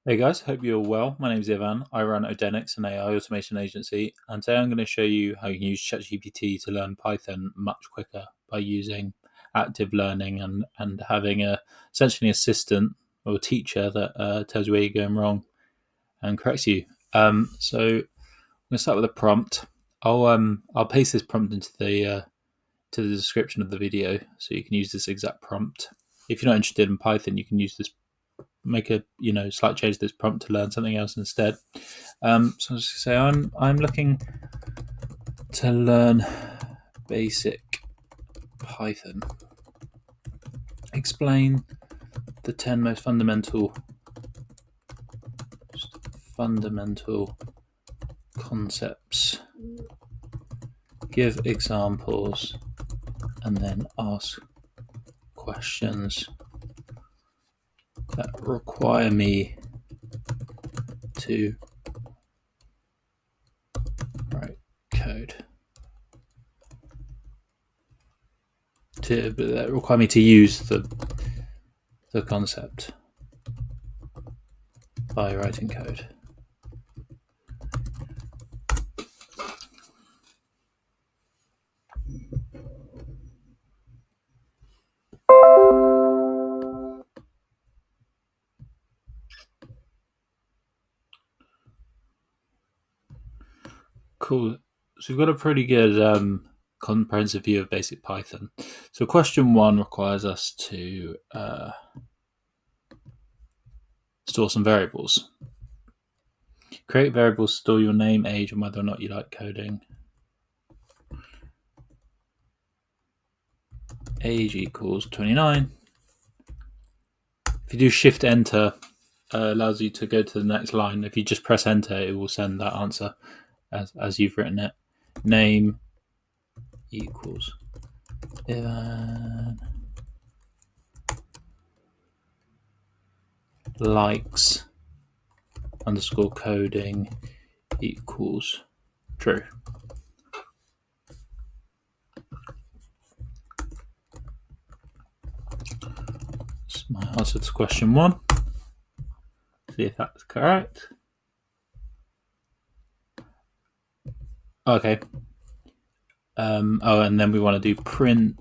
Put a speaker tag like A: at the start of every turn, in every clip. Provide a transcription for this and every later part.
A: Hey guys, hope you're well. My name is Ivan. I run Odenics, an AI automation agency, and today I'm going to show you how you can use ChatGPT to learn Python much quicker by using active learning and having essentially an assistant or teacher that tells you where you're going wrong and corrects you. So I'm going to start with a prompt. I'll paste this prompt into the description of the video so you can use this exact prompt. If you're not interested in Python, you can use this. Make a slight change to this prompt to learn something else instead. So I was going to say I'm looking to learn basic Python. Explain the 10 most fundamental concepts. Give examples and then ask questions that require me to write code. That require me to use the concept by writing code. Cool. So we've got a pretty good comprehensive view of basic Python. So question 1 requires us to store some variables. Create variables, store your name, age, and whether or not you like coding. Age equals 29. If you do Shift Enter, allows you to go to the next line. If you just press Enter, it will send that answer as you've written it. Name equals Ivan. Likes underscore coding equals true. That's my answer to question 1. See if that's correct. Okay. And then we want to do print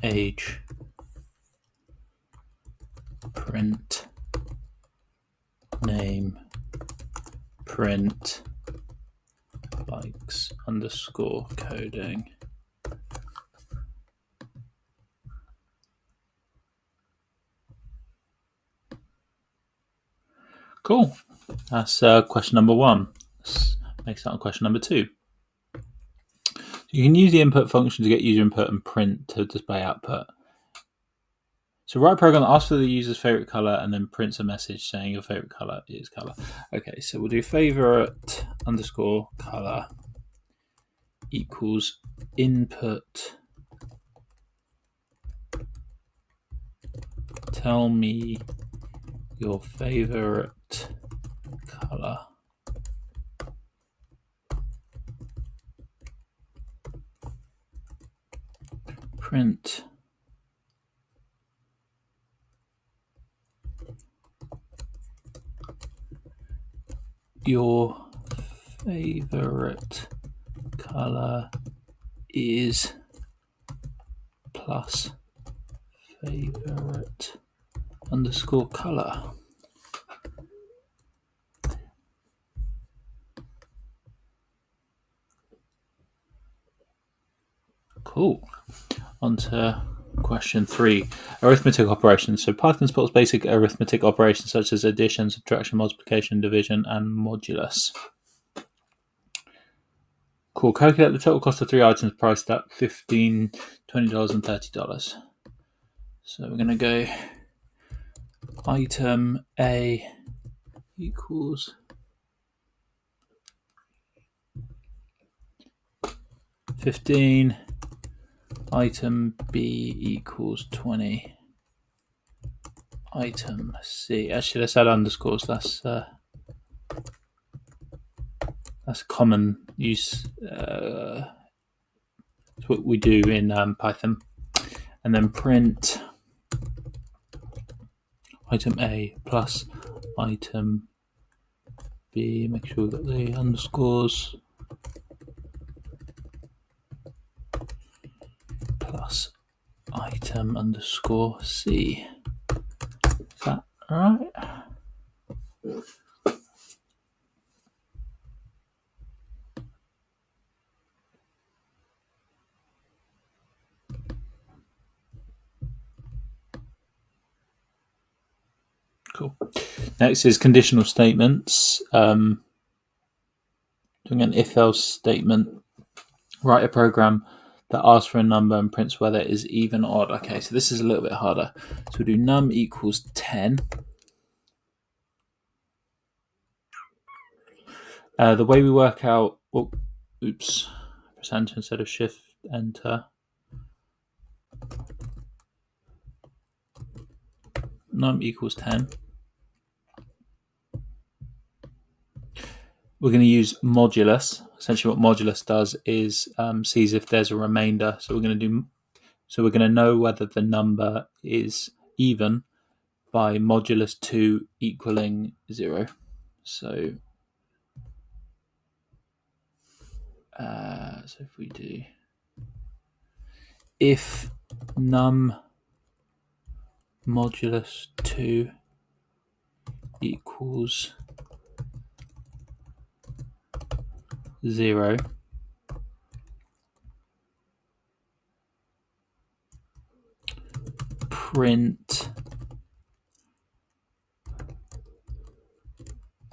A: age, print name, print likes underscore coding. Cool. That's question number 1. Let's start on question number 2. You can use the input function to get user input and print to display output. So write a program that asks for the user's favorite color and then prints a message saying your favorite color is color. Okay, so we'll do favorite underscore color equals input. Tell me your favorite color. Print your favorite color is plus favorite underscore color. Cool. On to question 3, arithmetic operations. So Python supports basic arithmetic operations such as addition, subtraction, multiplication, division, and modulus. Cool. Calculate the total cost of 3 items priced at $15, $20, and $30. So we're going to go item A equals $15. Item B equals 20. Item C. Actually, let's add underscores. That's common use. That's what we do in Python. And then print item A plus item B. Make sure that the underscores plus item underscore C. Is that all right? Cool. Next is conditional statements. Doing an if-else statement. Write a program that asks for a number and prints whether it is even or odd. Okay, so this is a little bit harder. So we do num equals 10. The way we work out, press enter instead of shift enter. Num equals 10. We're going to use modulus. Essentially, what modulus does is sees if there's a remainder. So we're going to know whether the number is even by modulus 2 equaling 0. So if we do if num modulus 2 equals 0, print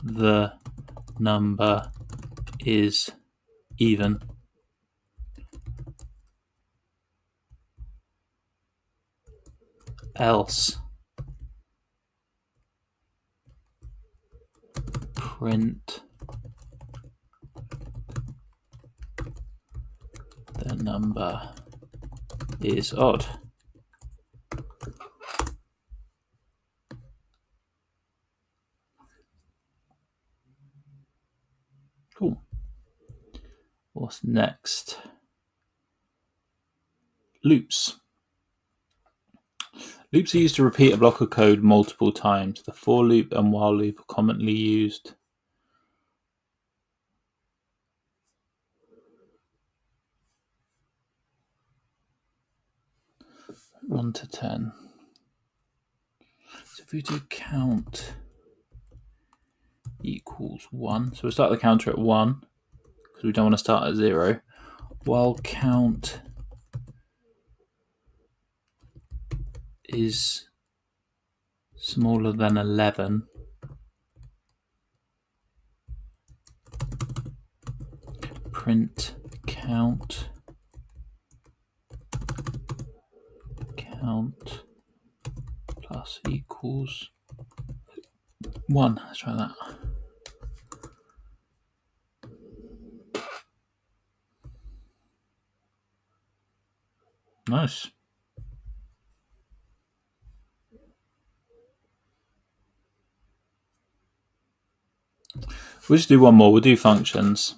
A: the number is even. Else print the number is odd. Cool. What's next? Loops. Loops are used to repeat a block of code multiple times. The for loop and while loop are commonly used. One to 10. So if we do count equals 1, so we'll start the counter at 1 because we don't want to start at 0. While count is smaller than 11, print count plus equals 1. Let's try that. Nice. We'll just do one more. We'll do functions.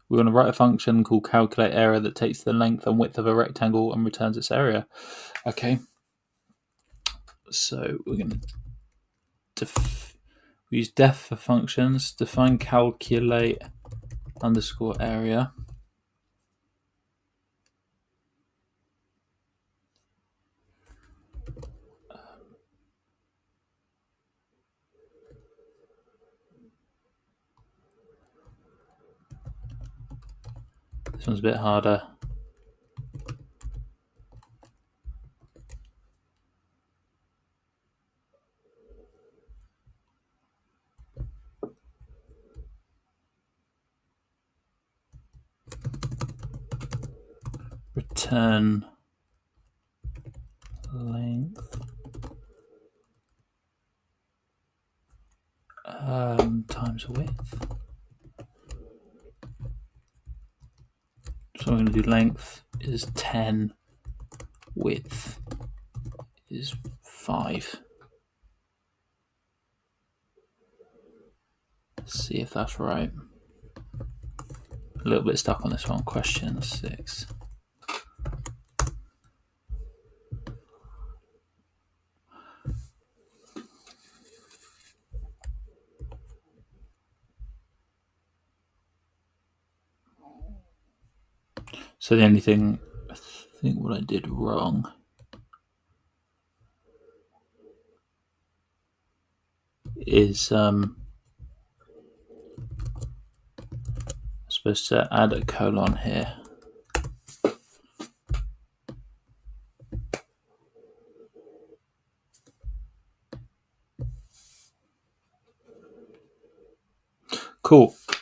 A: We're going to write a function called calculate area that takes the length and width of a rectangle and returns its area. Okay. So we're going to we use def for functions. Define calculate underscore area. This one's a bit harder. Return length times width. So I'm going to do length is 10, width is 5. Let's see if that's right. a little bit stuck on this one. Question 6. So the only thing, I think what I did wrong is I'm supposed to add a colon here. Cool.